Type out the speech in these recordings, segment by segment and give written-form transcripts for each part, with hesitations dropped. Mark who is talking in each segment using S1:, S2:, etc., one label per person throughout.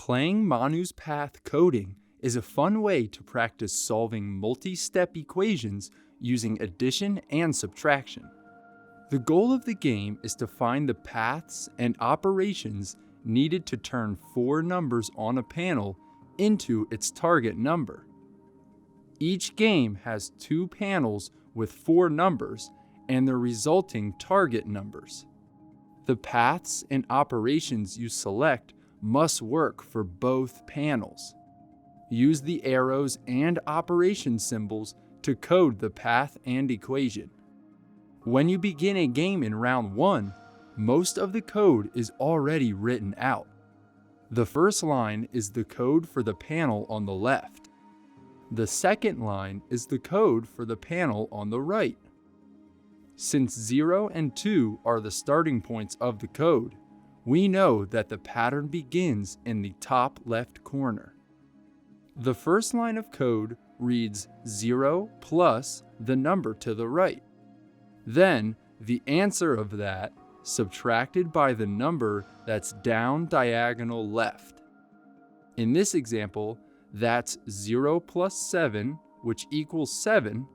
S1: Playing Manu's Path coding is a fun way to practice solving multi-step equations using addition and subtraction. The goal of the game is to find the paths and operations needed to turn 4 numbers on a panel into its target number. Each game has 2 panels with 4 numbers and the resulting target numbers. The paths and operations you select must work for both panels. Use the arrows and operation symbols to code the path and equation. When you begin a game in round 1, most of the code is already written out. The first line is the code for the panel on the left. The second line is the code for the panel on the right. Since 0 and 2 are the starting points of the code, we know that the pattern begins in the top left corner. The first line of code reads 0 plus the number to the right. Then, the answer of that subtracted by the number that's down diagonal left. In this example, that's 0 plus 7, which equals 7,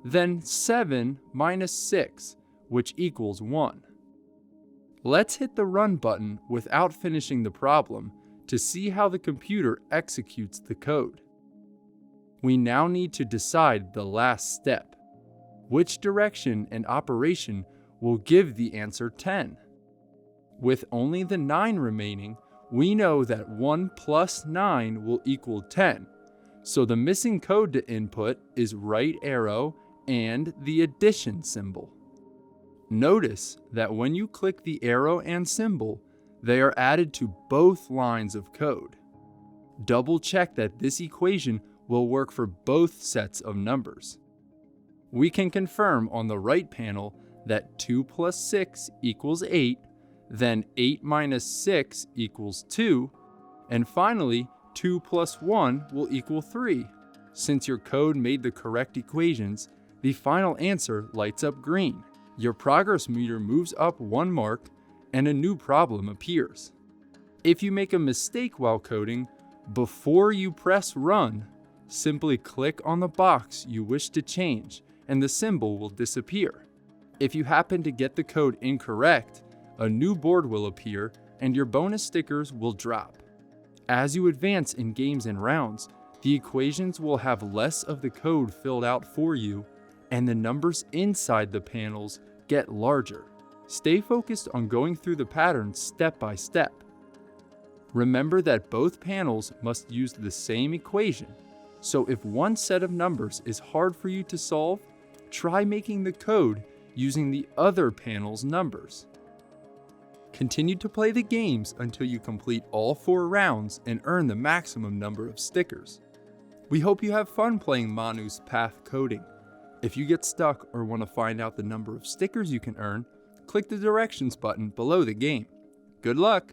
S1: then 7 minus 6, which equals 1. Let's hit the run button without finishing the problem to see how the computer executes the code. We now need to decide the last step. Which direction and operation will give the answer 10? With only the 9 remaining, we know that 1 plus 9 will equal 10, so the missing code to input is right arrow and the addition symbol. Notice that when you click the arrow and symbol, they are added to both lines of code. Double check that this equation will work for both sets of numbers. We can confirm on the right panel that 2 plus 6 equals 8, then 8 minus 6 equals 2, and finally 2 plus 1 will equal 3. Since your code made the correct equations, the final answer lights up green. Your progress meter moves up 1 mark and a new problem appears. If you make a mistake while coding, before you press run, simply click on the box you wish to change and the symbol will disappear. If you happen to get the code incorrect, a new board will appear and your bonus stickers will drop. As you advance in games and rounds, the equations will have less of the code filled out for you and the numbers inside the panels get larger. Stay focused on going through the pattern step by step. Remember that both panels must use the same equation, so if one set of numbers is hard for you to solve, try making the code using the other panel's numbers. Continue to play the games until you complete all 4 rounds and earn the maximum number of stickers. We hope you have fun playing Manu's Path coding. If you get stuck or want to find out the number of stickers you can earn, click the directions button below the game. Good luck!